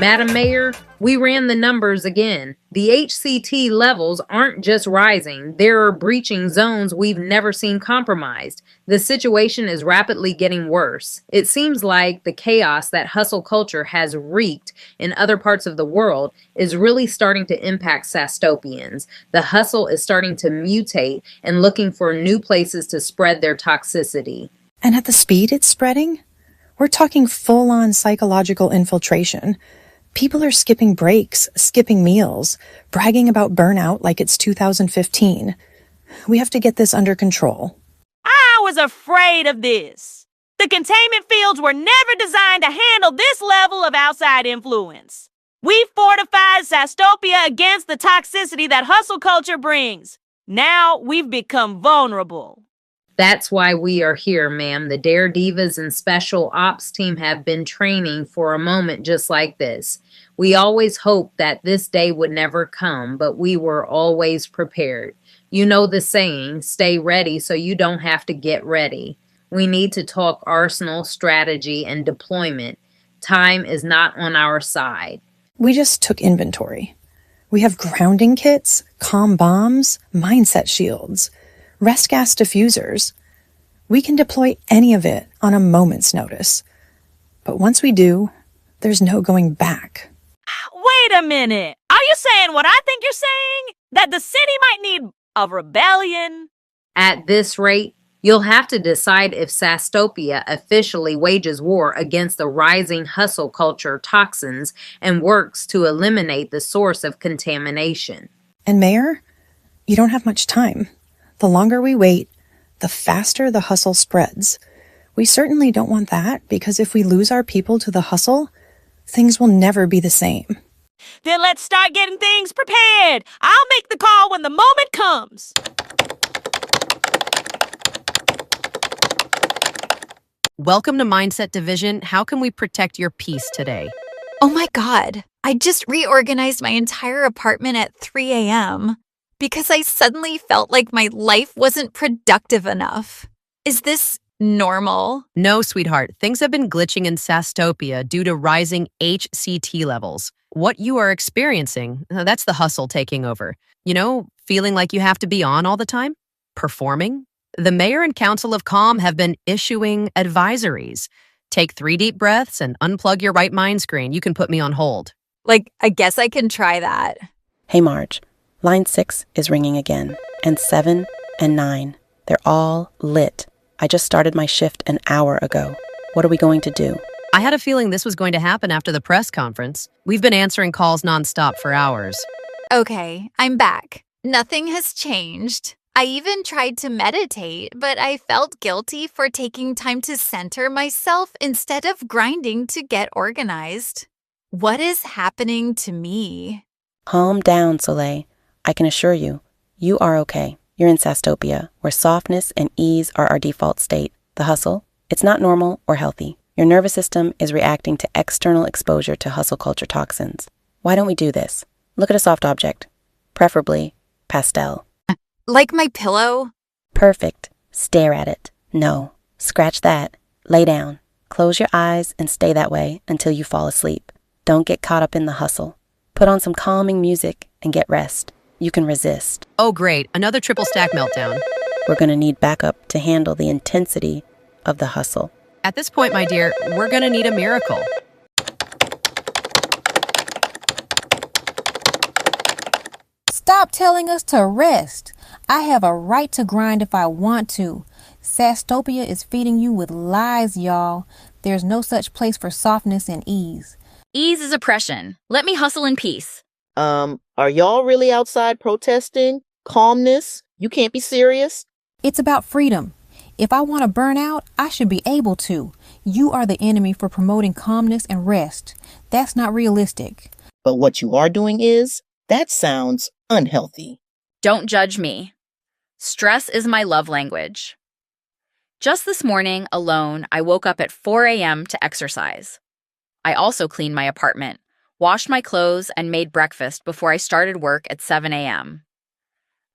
Madam Mayor, we ran the numbers again. The HCT levels aren't just rising, there are breaching zones we've never seen compromised. The situation is rapidly getting worse. It seems like the chaos that hustle culture has wreaked in other parts of the world is really starting to impact Sasstopians. The hustle is starting to mutate and looking for new places to spread their toxicity. And at the speed it's spreading, we're talking full-on psychological infiltration. People are skipping breaks, skipping meals, bragging about burnout like it's 2015. We have to get this under control. I was afraid of this. The containment fields were never designed to handle this level of outside influence. We fortified Sasstopia against the toxicity that hustle culture brings. Now we've become vulnerable. That's why we are here, ma'am. The Dare Divas and Special Ops team have been training for a moment just like this. We always hoped that this day would never come, but we were always prepared. You know the saying, stay ready so you don't have to get ready. We need to talk arsenal, strategy, and deployment. Time is not on our side. We just took inventory. We have grounding kits, calm bombs, mindset shields, rest gas diffusers. We can deploy any of it on a moment's notice. But once we do, there's no going back. Wait a minute. Are you saying what I think you're saying? That the city might need a rebellion? At this rate, you'll have to decide if Sasstopia officially wages war against the rising hustle culture toxins and works to eliminate the source of contamination. And Mayor, you don't have much time. The longer we wait, the faster the hustle spreads. We certainly don't want that, because if we lose our people to the hustle, things will never be the same. Then let's start getting things prepared. I'll make the call when the moment comes. Welcome to Mindset Division. How can we protect your peace today? Oh my God, I just reorganized my entire apartment at 3 a.m. because I suddenly felt like my life wasn't productive enough. Is this normal? No, sweetheart. Things have been glitching in Sasstopia due to rising HCT levels. What you are experiencing, that's the hustle taking over. You know, feeling like you have to be on all the time? Performing? The Mayor and Council of Calm have been issuing advisories. Take 3 deep breaths and unplug your right mind screen. You can put me on hold. I guess I can try that. Hey, Marge. Line 6 is ringing again, and 7 and 9. They're all lit. I just started my shift an hour ago. What are we going to do? I had a feeling this was going to happen after the press conference. We've been answering calls nonstop for hours. Okay, I'm back. Nothing has changed. I even tried to meditate, but I felt guilty for taking time to center myself instead of grinding to get organized. What is happening to me? Calm down, Soleil. I can assure you, you are okay. You're in Sasstopia, where softness and ease are our default state. The hustle, it's not normal or healthy. Your nervous system is reacting to external exposure to hustle culture toxins. Why don't we do this? Look at a soft object, preferably pastel. Like my pillow? Perfect. Stare at it. No. Scratch that. Lay down. Close your eyes and stay that way until you fall asleep. Don't get caught up in the hustle. Put on some calming music and get rest. You can resist. Oh, great. Another triple stack meltdown. We're going to need backup to handle the intensity of the hustle. At this point, my dear, we're going to need a miracle. Stop telling us to rest. I have a right to grind if I want to. Sasstopia is feeding you with lies, y'all. There's no such place for softness and ease. Ease is oppression. Let me hustle in peace. Are y'all really outside protesting? Calmness? You can't be serious? It's about freedom. If I want to burn out, I should be able to. You are the enemy for promoting calmness and rest. That's not realistic. But what you are doing is, that sounds unhealthy. Don't judge me. Stress is my love language. Just this morning, alone, I woke up at 4 a.m. to exercise. I also cleaned my apartment, washed my clothes, and made breakfast before I started work at 7 a.m.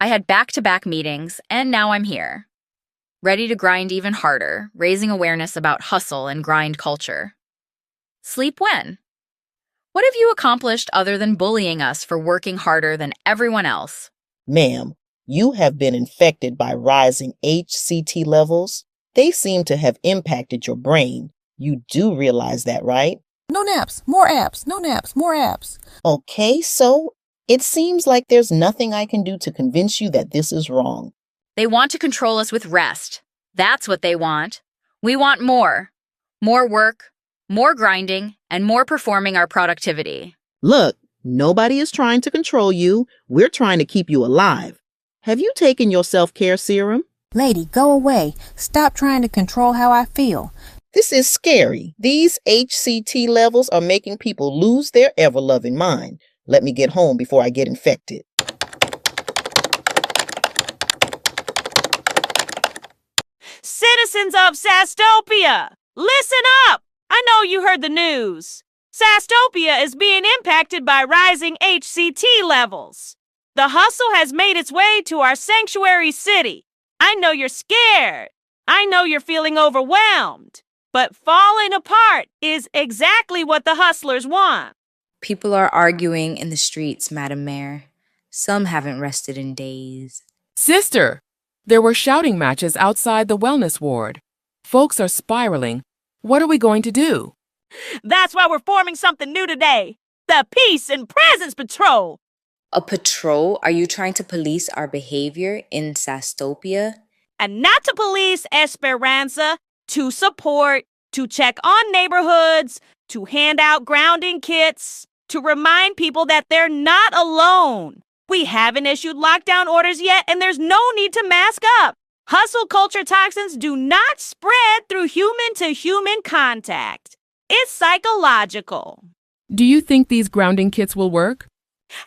I had back-to-back meetings, and now I'm here, ready to grind even harder, raising awareness about hustle and grind culture. Sleep when? What have you accomplished other than bullying us for working harder than everyone else? Ma'am, you have been infected by rising HCT levels. They seem to have impacted your brain. You do realize that, right? No naps, more apps, no naps, more apps. Okay, so it seems like there's nothing I can do to convince you that this is wrong. They want to control us with rest. That's what they want. We want more. More work, more grinding, and more performing our productivity. Look, nobody is trying to control you. We're trying to keep you alive. Have you taken your self-care serum? Lady, go away. Stop trying to control how I feel. This is scary. These HCT levels are making people lose their ever-loving mind. Let me get home before I get infected. Citizens of Sasstopia, listen up! I know you heard the news. Sasstopia is being impacted by rising HCT levels. The hustle has made its way to our sanctuary city. I know you're scared. I know you're feeling overwhelmed. But falling apart is exactly what the hustlers want. People are arguing in the streets, Madam Mayor. Some haven't rested in days. Sister, there were shouting matches outside the wellness ward. Folks are spiraling. What are we going to do? That's why we're forming something new today. The Peace and Presence Patrol. A patrol? Are you trying to police our behavior in Sasstopia? And not to police Esperanza, to support, to check on neighborhoods, to hand out grounding kits, to remind people that they're not alone. We haven't issued lockdown orders yet, and there's no need to mask up. Hustle culture toxins do not spread through human-to-human contact. It's psychological. Do you think these grounding kits will work?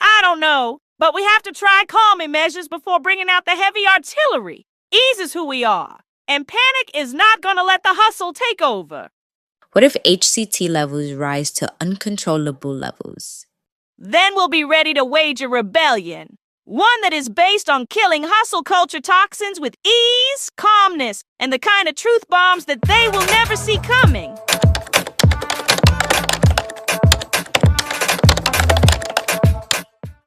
I don't know, but we have to try calming measures before bringing out the heavy artillery. Ease is who we are, and panic is not going to let the hustle take over. What if HCT levels rise to uncontrollable levels? Then we'll be ready to wage a rebellion. One that is based on killing hustle culture toxins with ease, calmness, and the kind of truth bombs that they will never see coming.